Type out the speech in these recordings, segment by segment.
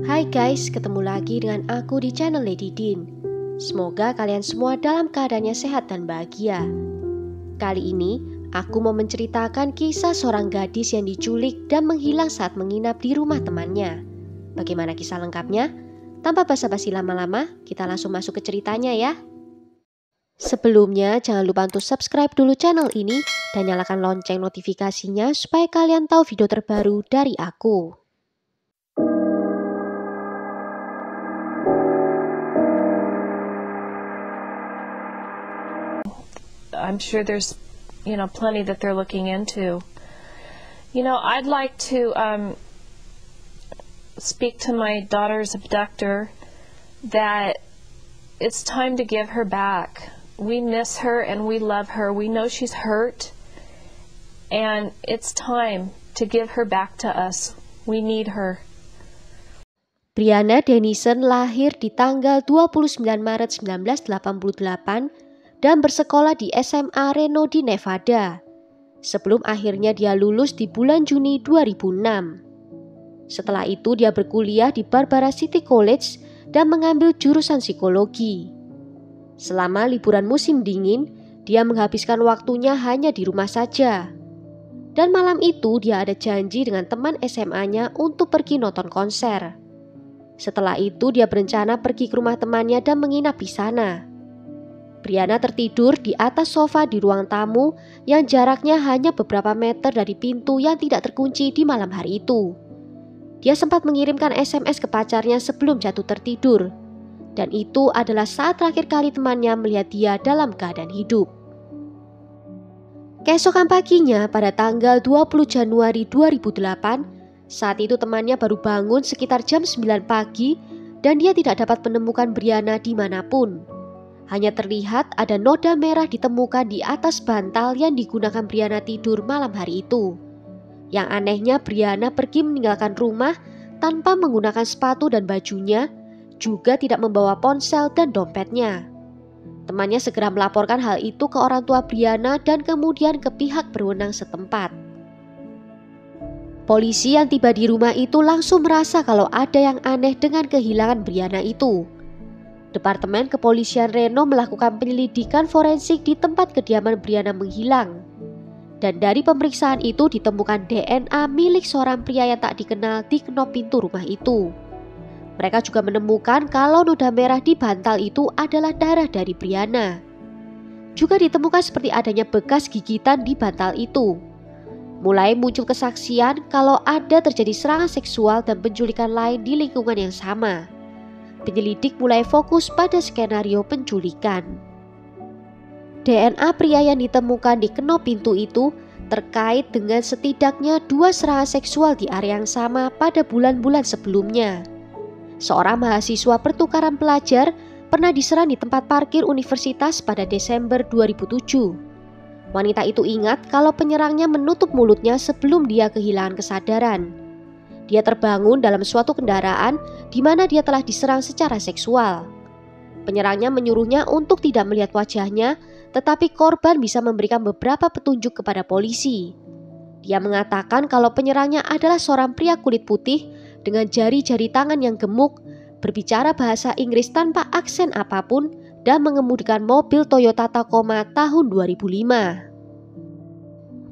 Hai guys, ketemu lagi dengan aku di channel Lady Din. Semoga kalian semua dalam keadaannya sehat dan bahagia. Kali ini, aku mau menceritakan kisah seorang gadis yang diculik dan menghilang saat menginap di rumah temannya. Bagaimana kisah lengkapnya? Tanpa basa-basi lama-lama, kita langsung masuk ke ceritanya ya. Sebelumnya, jangan lupa untuk subscribe dulu channel ini dan nyalakan lonceng notifikasinya supaya kalian tahu video terbaru dari aku. I'm sure there's, plenty that they're looking into. I'd like to speak to my daughter's abductor that it's time to give her back. We miss her and we love her. We know she's hurt, and it's time to give her back to us. We need her. Brianna Dennison lahir di tanggal 29 Maret 1988 dan bersekolah di SMA Reno di Nevada. Sebelum akhirnya dia lulus di bulan Juni 2006. Setelah itu dia berkuliah di Barbara City College dan mengambil jurusan psikologi. Selama liburan musim dingin, dia menghabiskan waktunya hanya di rumah saja. Dan malam itu dia ada janji dengan teman SMA-nya untuk pergi nonton konser. Setelah itu dia berencana pergi ke rumah temannya dan menginap di sana. Brianna tertidur di atas sofa di ruang tamu yang jaraknya hanya beberapa meter dari pintu yang tidak terkunci di malam hari itu. Dia sempat mengirimkan SMS ke pacarnya sebelum jatuh tertidur. Dan itu adalah saat terakhir kali temannya melihat dia dalam keadaan hidup. Keesokan paginya pada tanggal 20 Januari 2008, saat itu temannya baru bangun sekitar jam 9 pagi dan dia tidak dapat menemukan Brianna dimanapun. Hanya terlihat ada noda merah ditemukan di atas bantal yang digunakan Brianna tidur malam hari itu. Yang anehnya Brianna pergi meninggalkan rumah tanpa menggunakan sepatu dan bajunya, juga tidak membawa ponsel dan dompetnya. Temannya segera melaporkan hal itu ke orang tua Brianna dan kemudian ke pihak berwenang setempat. Polisi yang tiba di rumah itu langsung merasa kalau ada yang aneh dengan kehilangan Brianna itu. Departemen Kepolisian Reno melakukan penyelidikan forensik di tempat kediaman Brianna menghilang. Dan dari pemeriksaan itu ditemukan DNA milik seorang pria yang tak dikenal di knop pintu rumah itu. Mereka juga menemukan kalau noda merah di bantal itu adalah darah dari Brianna. Juga ditemukan seperti adanya bekas gigitan di bantal itu. Mulai muncul kesaksian kalau ada terjadi serangan seksual dan penculikan lain di lingkungan yang sama. Penyelidik mulai fokus pada skenario penculikan. DNA pria yang ditemukan di knop pintu itu terkait dengan setidaknya 2 serangan seksual di area yang sama pada bulan-bulan sebelumnya. Seorang mahasiswa pertukaran pelajar pernah diserang di tempat parkir universitas pada Desember 2007. Wanita itu ingat kalau penyerangnya menutup mulutnya sebelum dia kehilangan kesadaran. Dia terbangun dalam suatu kendaraan di mana dia telah diserang secara seksual. Penyerangnya menyuruhnya untuk tidak melihat wajahnya, tetapi korban bisa memberikan beberapa petunjuk kepada polisi. Dia mengatakan kalau penyerangnya adalah seorang pria kulit putih dengan jari-jari tangan yang gemuk, berbicara bahasa Inggris tanpa aksen apapun, dan mengemudikan mobil Toyota Tacoma tahun 2005.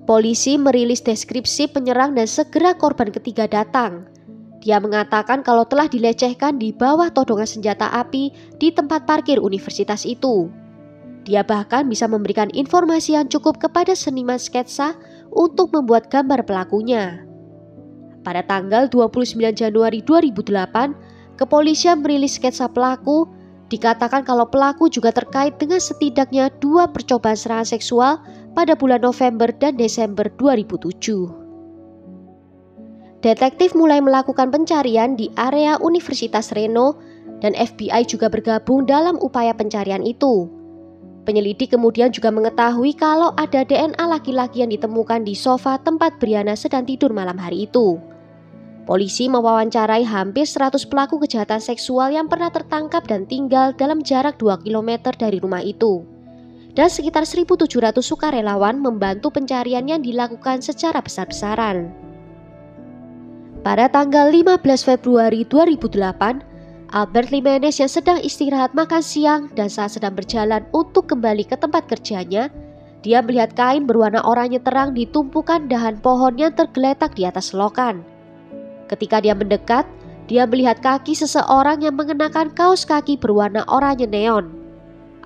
Polisi merilis deskripsi penyerang dan segera korban ketiga datang. Dia mengatakan kalau telah dilecehkan di bawah todongan senjata api di tempat parkir universitas itu. Dia bahkan bisa memberikan informasi yang cukup kepada seniman sketsa untuk membuat gambar pelakunya. Pada tanggal 29 Januari 2008, kepolisian merilis sketsa pelaku. Dikatakan kalau pelaku juga terkait dengan setidaknya 2 percobaan serangan seksual pada bulan November dan Desember 2007. Detektif mulai melakukan pencarian di area Universitas Reno dan FBI juga bergabung dalam upaya pencarian itu. Penyelidik kemudian juga mengetahui kalau ada DNA laki-laki yang ditemukan di sofa tempat Brianna sedang tidur malam hari itu. Polisi mewawancarai hampir 100 pelaku kejahatan seksual yang pernah tertangkap dan tinggal dalam jarak 2 km dari rumah itu. Dan sekitar 1.700 sukarelawan membantu pencarian yang dilakukan secara besar-besaran. Pada tanggal 15 Februari 2008, Albert Jimenez yang sedang istirahat makan siang dan saat sedang berjalan untuk kembali ke tempat kerjanya, dia melihat kain berwarna oranye terang di tumpukan dahan pohon yang tergeletak di atas selokan. Ketika dia mendekat, dia melihat kaki seseorang yang mengenakan kaos kaki berwarna oranye neon.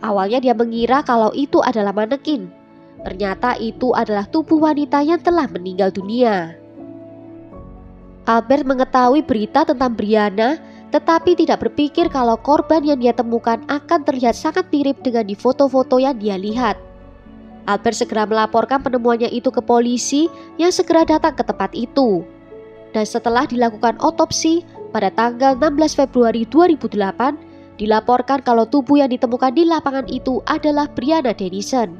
Awalnya dia mengira kalau itu adalah manekin. Ternyata itu adalah tubuh wanita yang telah meninggal dunia. Albert mengetahui berita tentang Brianna, tetapi tidak berpikir kalau korban yang dia temukan akan terlihat sangat mirip dengan di foto-foto yang dia lihat. Albert segera melaporkan penemuannya itu ke polisi yang segera datang ke tempat itu. Dan setelah dilakukan otopsi, pada tanggal 16 Februari 2008, dilaporkan kalau tubuh yang ditemukan di lapangan itu adalah Brianna Dennison.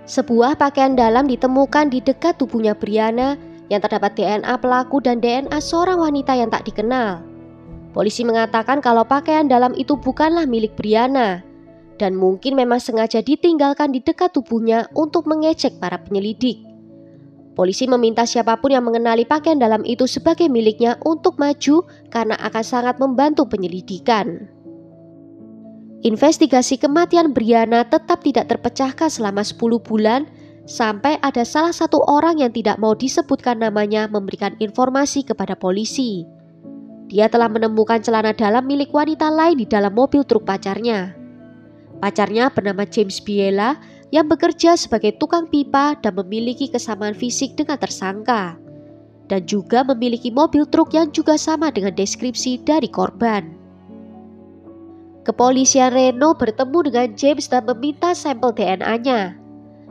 Sebuah pakaian dalam ditemukan di dekat tubuhnya Brianna yang terdapat DNA pelaku dan DNA seorang wanita yang tak dikenal. Polisi mengatakan kalau pakaian dalam itu bukanlah milik Brianna dan mungkin memang sengaja ditinggalkan di dekat tubuhnya untuk mengecek para penyelidik. Polisi meminta siapapun yang mengenali pakaian dalam itu sebagai miliknya untuk maju karena akan sangat membantu penyelidikan. Investigasi kematian Brianna tetap tidak terpecahkan selama 10 bulan sampai ada salah satu orang yang tidak mau disebutkan namanya memberikan informasi kepada polisi. Dia telah menemukan celana dalam milik wanita lain di dalam mobil truk pacarnya. Pacarnya bernama James Biela yang bekerja sebagai tukang pipa dan memiliki kesamaan fisik dengan tersangka. Dan juga memiliki mobil truk yang juga sama dengan deskripsi dari korban. Kepolisian Reno bertemu dengan James dan meminta sampel DNA-nya.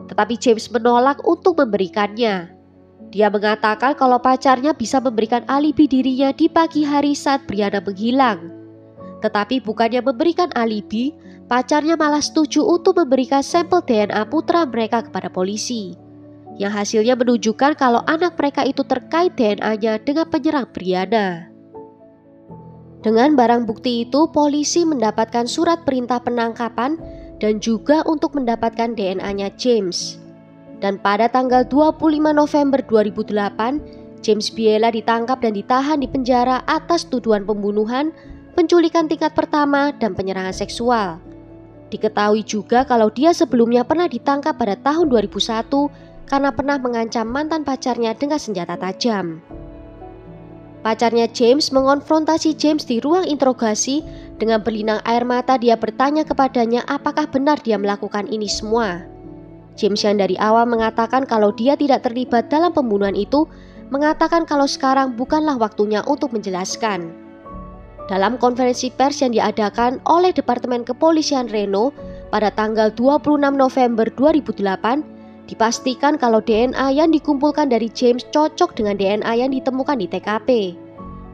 Tetapi James menolak untuk memberikannya. Dia mengatakan kalau pacarnya bisa memberikan alibi dirinya di pagi hari saat Brianna menghilang. Tetapi bukannya memberikan alibi, pacarnya malah setuju untuk memberikan sampel DNA putra mereka kepada polisi. Yang hasilnya menunjukkan kalau anak mereka itu terkait DNA-nya dengan penyerang Brianna. Dengan barang bukti itu, polisi mendapatkan surat perintah penangkapan dan juga untuk mendapatkan DNA-nya James. Dan pada tanggal 25 November 2008, James Biela ditangkap dan ditahan di penjara atas tuduhan pembunuhan, penculikan tingkat pertama, dan penyerangan seksual. Diketahui juga kalau dia sebelumnya pernah ditangkap pada tahun 2001 karena pernah mengancam mantan pacarnya dengan senjata tajam. Pacarnya James mengonfrontasi James di ruang interogasi. Dengan berlinang air mata dia bertanya kepadanya apakah benar dia melakukan ini semua. James yang dari awal mengatakan kalau dia tidak terlibat dalam pembunuhan itu, mengatakan kalau sekarang bukanlah waktunya untuk menjelaskan. Dalam konferensi pers yang diadakan oleh Departemen Kepolisian Reno pada tanggal 26 November 2008, dipastikan kalau DNA yang dikumpulkan dari James cocok dengan DNA yang ditemukan di TKP.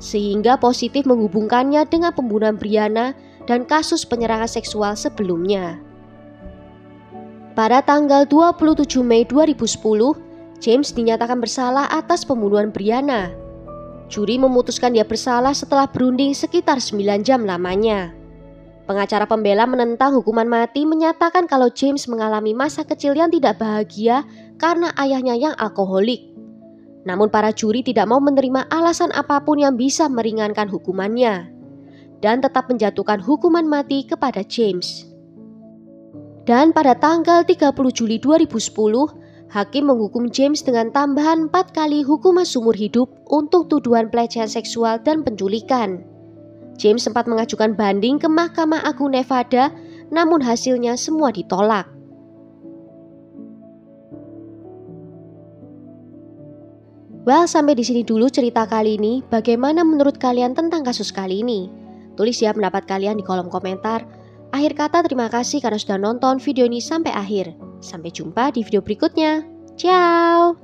Sehingga positif menghubungkannya dengan pembunuhan Brianna dan kasus penyerangan seksual sebelumnya. Pada tanggal 27 Mei 2010, James dinyatakan bersalah atas pembunuhan Brianna. Juri memutuskan dia bersalah setelah berunding sekitar 9 jam lamanya. Pengacara pembela menentang hukuman mati menyatakan kalau James mengalami masa kecil yang tidak bahagia karena ayahnya yang alkoholik. Namun para juri tidak mau menerima alasan apapun yang bisa meringankan hukumannya dan tetap menjatuhkan hukuman mati kepada James. Dan pada tanggal 30 Juli 2010, hakim menghukum James dengan tambahan 4 kali hukuman seumur hidup untuk tuduhan pelecehan seksual dan penculikan. James sempat mengajukan banding ke Mahkamah Agung Nevada, namun hasilnya semua ditolak. Well, sampai di sini dulu cerita kali ini. Bagaimana menurut kalian tentang kasus kali ini? Tulis ya pendapat kalian di kolom komentar. Akhir kata, terima kasih karena sudah nonton video ini sampai akhir. Sampai jumpa di video berikutnya. Ciao!